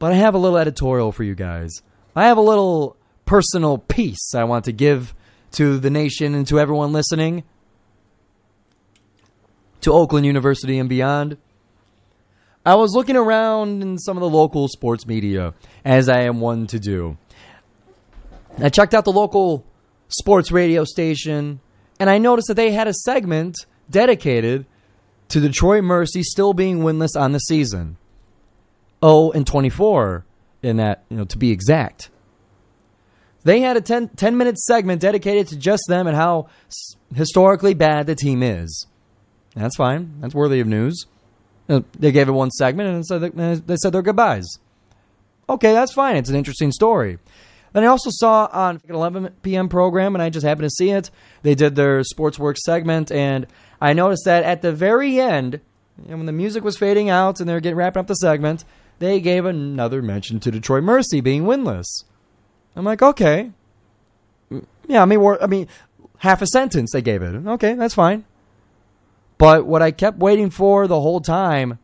But I have a little editorial for you guys. I have a little personal piece I want to give to the nation and to everyone listening, to Oakland University and beyond. I was looking around in some of the local sports media, as I am one to do. I checked out the local sports radio station, and I noticed that they had a segment dedicated to Detroit Mercy still being winless on the season. 0-24 in that, to be exact. They had a 10-minute segment dedicated to just them and how historically bad the team is. That's fine. That's worthy of news. They gave it one segment and they said their goodbyes. Okay, that's fine. It's an interesting story. Then I also saw on an 11 p.m. program, and I just happened to see it, they did their sports work segment, and I noticed that at the very end, when the music was fading out and they were wrapping up the segment, they gave another mention to Detroit Mercy being winless. I'm like, okay. Yeah, I mean, half a sentence they gave it. Okay, that's fine. But what I kept waiting for the whole time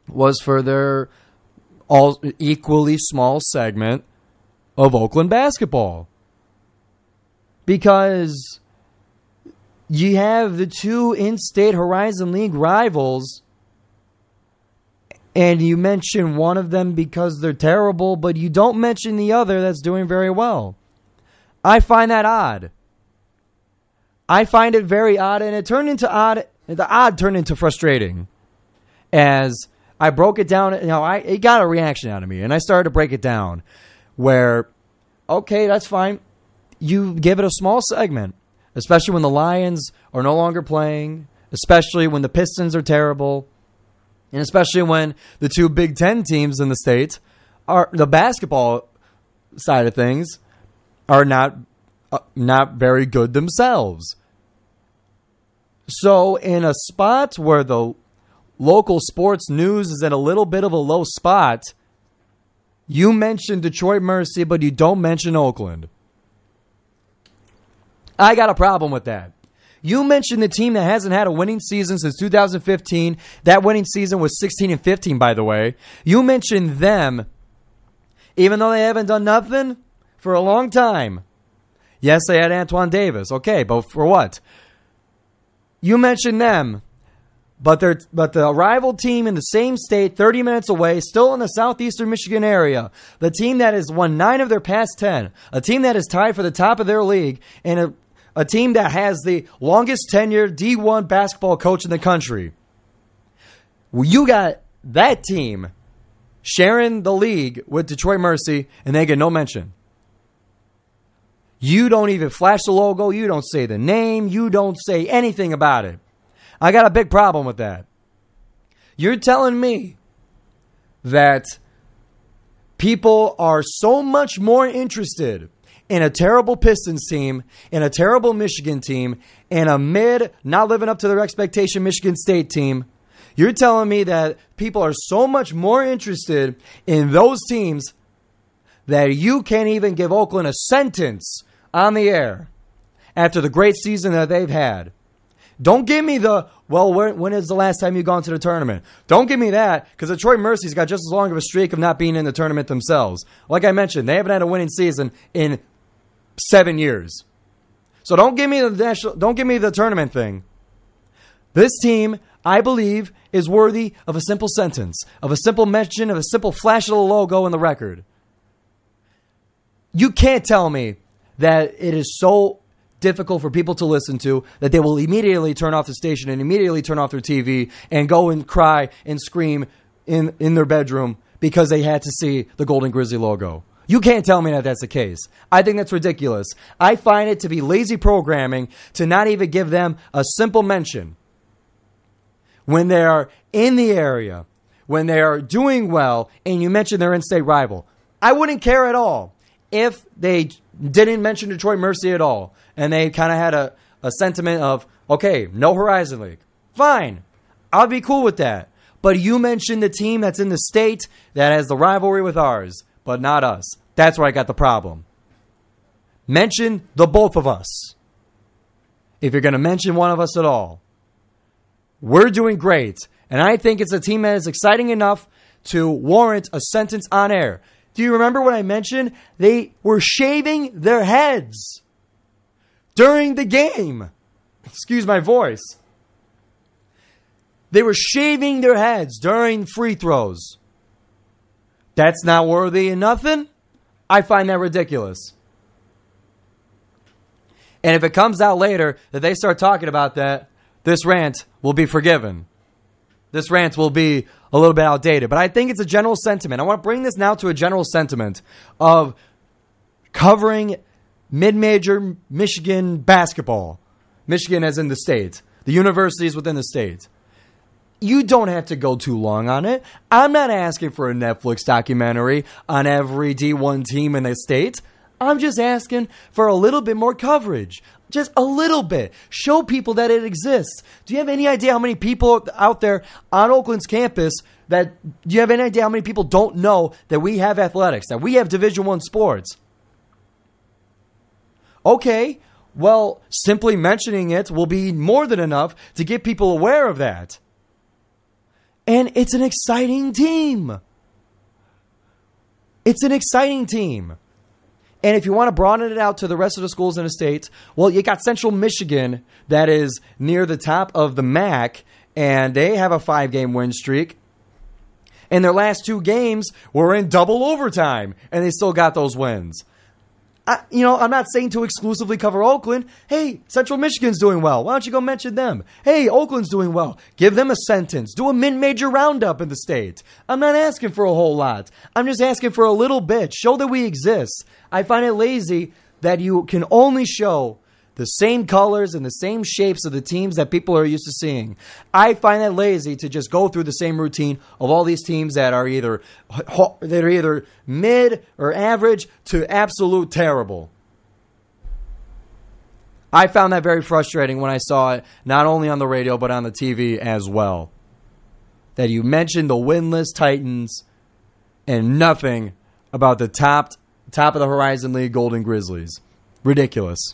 was for their all equally small segment of Oakland basketball. Because you have the two in-state Horizon League rivals, and you mention one of them because they're terrible, but you don't mention the other that's doing very well. I find that odd. I find it very odd, and it turned into odd. The odd turned into frustrating. As I broke it down, it got a reaction out of me, and I started to break it down. Where, okay, that's fine. You give it a small segment, especially when the Lions are no longer playing, especially when the Pistons are terrible, and especially when the two Big Ten teams in the state, are the basketball side of things, are not very good themselves. So in a spot where the local sports news is at a little bit of a low spot, you mention Detroit Mercy, but you don't mention Oakland. I got a problem with that. You mentioned the team that hasn't had a winning season since 2015. That winning season was 16-15, by the way. You mentioned them, even though they haven't done nothing for a long time. Yes, they had Antoine Davis. Okay, but for what? You mentioned them. But the rival team in the same state, 30 minutes away, still in the southeastern Michigan area, the team that has won 9 of their past 10, a team that is tied for the top of their league, and a team that has the longest tenured D1 basketball coach in the country. Well, you got that team sharing the league with Detroit Mercy, and they get no mention. You don't even flash the logo. You don't say the name. You don't say anything about it. I got a big problem with that. You're telling me that people are so much more interested in a terrible Pistons team, in a terrible Michigan team, and a not living up to their expectation Michigan State team. You're telling me that people are so much more interested in those teams that you can't even give Oakland a sentence on the air after the great season that they've had. Don't give me when is the last time you've gone to the tournament? Don't give me that, because Detroit Mercy's got just as long of a streak of not being in the tournament themselves. Like I mentioned, they haven't had a winning season in 7 years. So don't give me the tournament thing. This team, I believe, is worthy of a simple sentence, of a simple mention, of a simple flash of the logo in the record. You can't tell me that it is so difficult for people to listen to that they will immediately turn off the station and immediately turn off their TV and go and cry and scream in their bedroom because they had to see the Golden Grizzly logo. You can't tell me that that's the case. I think that's ridiculous. I find it to be lazy programming to not even give them a simple mention when they are in the area, when they are doing well, and you mention their in-state rival. I wouldn't care at all if they didn't mention Detroit Mercy at all, and they kind of had a sentiment of, okay, no Horizon League. Fine. I'll be cool with that. But you mentioned the team that's in the state that has the rivalry with ours, but not us. That's where I got the problem. Mention the both of us. If you're going to mention one of us at all. We're doing great, and I think it's a team that is exciting enough to warrant a sentence on air. Do you remember what I mentioned? They were shaving their heads during the game. Excuse my voice. They were shaving their heads during free throws. That's not worthy of nothing? I find that ridiculous. And if it comes out later that they start talking about that, this rant will be forgiven. This rant will be a little bit outdated. But I think it's a general sentiment. I want to bring this now to a general sentiment of covering mid-major Michigan basketball. Michigan as in the state. The universities within the state. You don't have to go too long on it. I'm not asking for a Netflix documentary on every D1 team in the state. I'm just asking for a little bit more coverage. Just a little bit. Show people that it exists. Do you have any idea how many people out there on Oakland's campus do you have any idea how many people don't know that we have athletics, that we have Division I sports? Okay, well, simply mentioning it will be more than enough to get people aware of that. And it's an exciting team. It's an exciting team. And if you want to broaden it out to the rest of the schools in the state, well, you got Central Michigan that is near the top of the MAC, and they have a 5-game win streak. And their last 2 games were in double overtime, and they still got those wins. I'm not saying to exclusively cover Oakland. Hey, Central Michigan's doing well. Why don't you go mention them? Hey, Oakland's doing well. Give them a sentence. Do a mid-major roundup in the state. I'm not asking for a whole lot. I'm just asking for a little bit. Show that we exist. I find it lazy that you can only show the same colors and the same shapes of the teams that people are used to seeing. I find that lazy to just go through the same routine of all these teams that are either mid or average to absolute terrible. I found that very frustrating when I saw it, not only on the radio, but on the TV as well. That you mentioned the winless Titans and nothing about the top of the Horizon League Golden Grizzlies. Ridiculous.